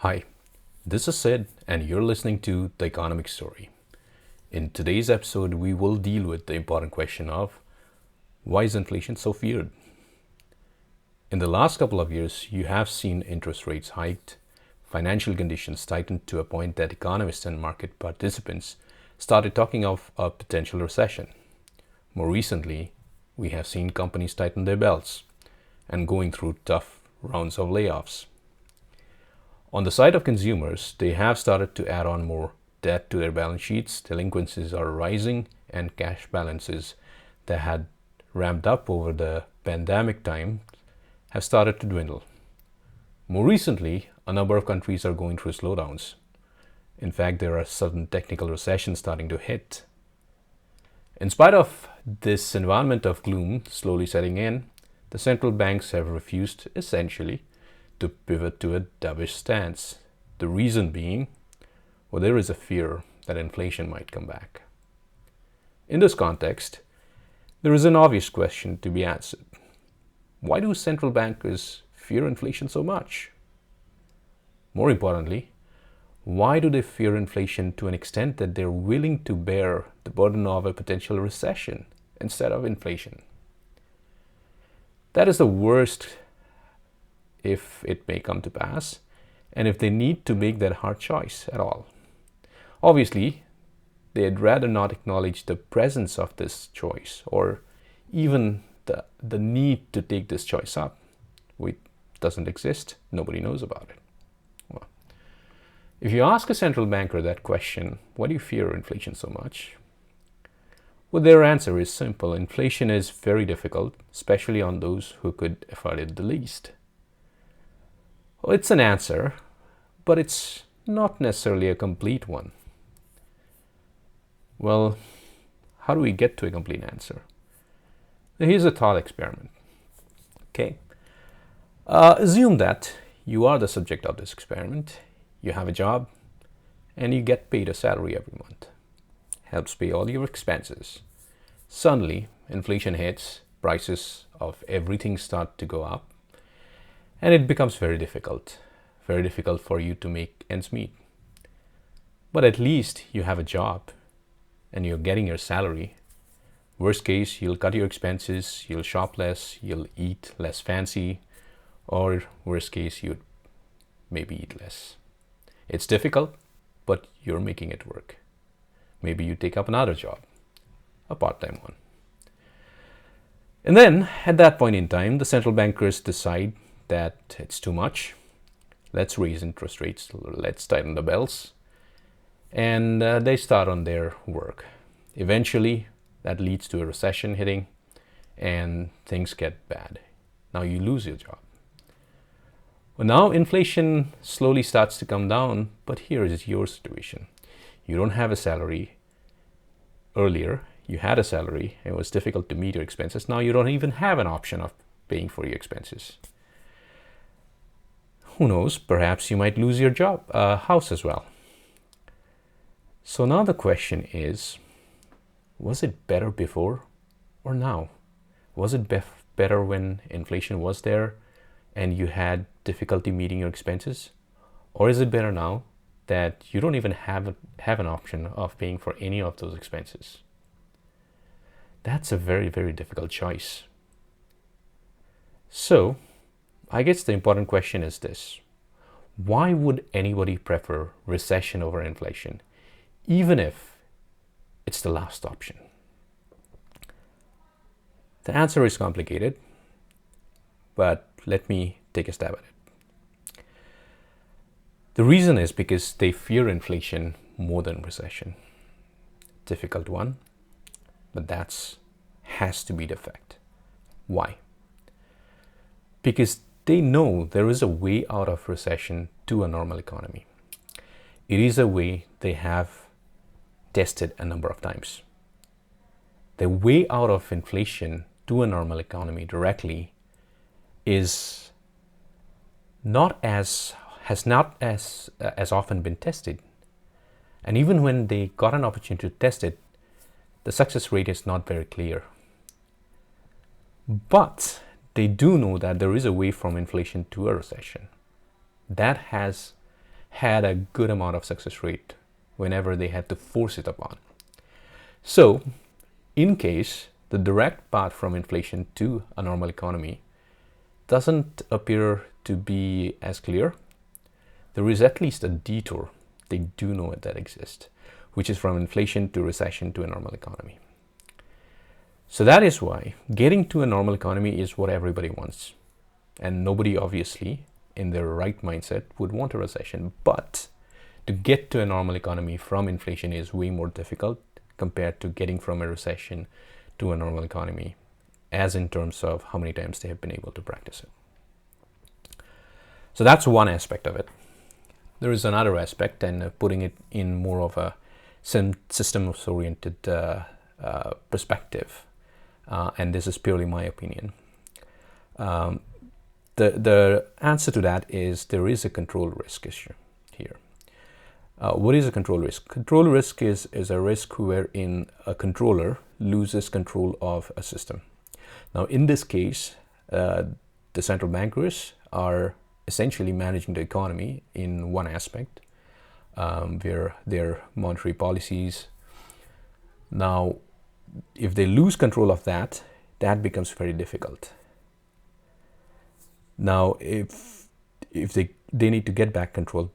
Hi, this is Sid, and you're listening to The Economic Story. In today's episode, we will deal with the important question of why is inflation so feared? In the last couple of years, you have seen interest rates hiked, financial conditions tightened to a point that economists and market participants started talking of a potential recession. More recently, we have seen companies tighten their belts and going through tough rounds of layoffs. On the side of consumers, they have started to add on more debt to their balance sheets, delinquencies are rising, and cash balances that had ramped up over the pandemic time have started to dwindle. More recently, a number of countries are going through slowdowns. In fact, there are sudden technical recessions starting to hit. In spite of this environment of gloom slowly setting in, the central banks have refused, essentially, to pivot to a dovish stance. The reason being, well, there is a fear that inflation might come back. In this context, there is an obvious question to be answered. Why do central bankers fear inflation so much? More importantly, why do they fear inflation to an extent that they're willing to bear the burden of a potential recession instead of inflation? That is the worst if it may come to pass, and if they need to make that hard choice at all. Obviously, they'd rather not acknowledge the presence of this choice or even the need to take this choice up. It doesn't exist, nobody knows about it. Well, if you ask a central banker that question, why do you fear inflation so much? Well, their answer is simple. Inflation is very difficult, especially on those who could afford it the least. Well, it's an answer, but it's not necessarily a complete one. Well, how do we get to a complete answer? Here's a thought experiment. Okay. Assume that you are the subject of this experiment. You have a job and you get paid a salary every month. Helps pay all your expenses. Suddenly, inflation hits, prices of everything start to go up, and it becomes very difficult for you to make ends meet. But at least you have a job and you're getting your salary. Worst case, you'll cut your expenses, you'll shop less, you'll eat less fancy, or worst case, you'd maybe eat less. It's difficult, but you're making it work. Maybe you take up another job, a part-time one. And then, at that point in time, the central bankers decide that it's too much. Let's raise interest rates, let's tighten the belts. And they start on their work. Eventually, that leads to a recession hitting and things get bad. Now you lose your job. Well, now inflation slowly starts to come down, but here is your situation. You don't have a salary. Earlier, you had a salary. It was difficult to meet your expenses. Now you don't even have an option of paying for your expenses. Who knows, perhaps you might lose your job, house as well. So now the question is, was it better before or now? Was it better when inflation was there and you had difficulty meeting your expenses? Or is it better now that you don't even have an option of paying for any of those expenses? That's a very, very difficult choice. So, I guess the important question is this. Why would anybody prefer recession over inflation, even if it's the last option? The answer is complicated, but let me take a stab at it. The reason is because they fear inflation more than recession. Difficult one, but that has to be the fact. Why? Because they know there is a way out of recession to a normal economy. It is a way they have tested a number of times. The way out of inflation to a normal economy directly has not as often been tested. And even when they got an opportunity to test it, the success rate is not very clear. But they do know that there is a way from inflation to a recession. That has had a good amount of success rate whenever they had to force it upon. So, in case the direct path from inflation to a normal economy doesn't appear to be as clear, there is at least a detour. They do know that exists, which is from inflation to recession to a normal economy. So that is why getting to a normal economy is what everybody wants. And nobody, obviously, in their right mindset would want a recession. But to get to a normal economy from inflation is way more difficult compared to getting from a recession to a normal economy, as in terms of how many times they have been able to practice it. So that's one aspect of it. There is another aspect, and putting it in more of a systems-oriented perspective, and this is purely my opinion. The answer to that is there is a control risk issue here. What is a control risk? Control risk is a risk wherein a controller loses control of a system. Now, in this case, the central bankers are essentially managing the economy in one aspect, where their monetary policies. Now, if they lose control of that, that becomes very difficult. Now, if they need to get back control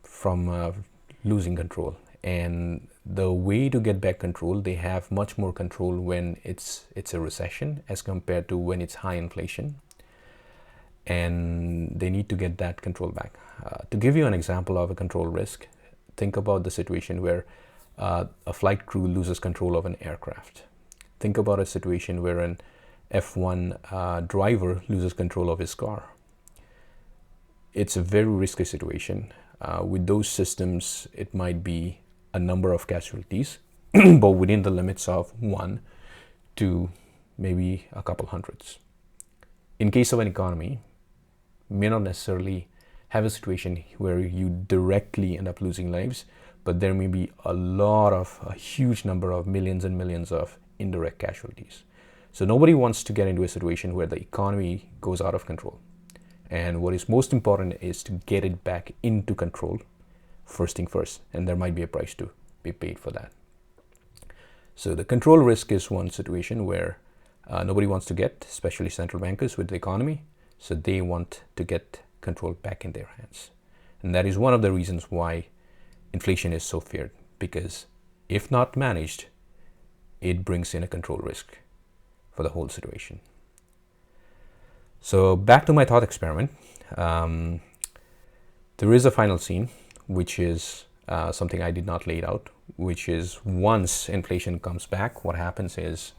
from losing control, and the way to get back control, they have much more control when it's a recession as compared to when it's high inflation, and they need to get that control back. To give you an example of a control risk, think about the situation where a flight crew loses control of an aircraft. Think about a situation where an F1 driver loses control of his car. It's a very risky situation. With those systems, it might be a number of casualties, but within the limits of 1 to maybe a couple hundreds. In case of an economy, may not necessarily have a situation where you directly end up losing lives, but there may be a huge number of millions and millions of indirect casualties. So nobody wants to get into a situation where the economy goes out of control. And what is most important is to get it back into control, first thing first, and there might be a price to be paid for that. So the control risk is one situation where nobody wants to get, especially central bankers with the economy. So they want to get control back in their hands. And that is one of the reasons why inflation is so feared, because if not managed, it brings in a control risk for the whole situation. So back to my thought experiment. There is a final scene, which is something I did not lay out, which is once inflation comes back, what happens is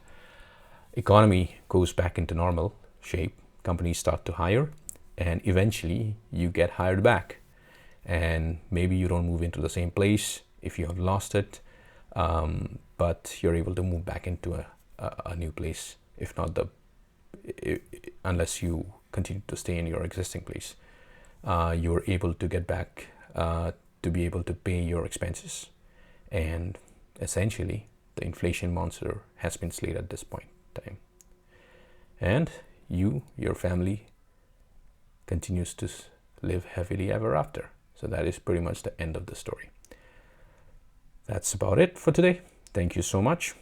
economy goes back into normal shape, companies start to hire, and eventually you get hired back. And maybe you don't move into the same place if you have lost it, but you're able to move back into a new place, if not unless you continue to stay in your existing place. You're able to get back to be able to pay your expenses, and essentially the inflation monster has been slayed at this point in time, and your family continues to live happily ever after. So that is pretty much the end of the story. That's about it for today. Thank you so much.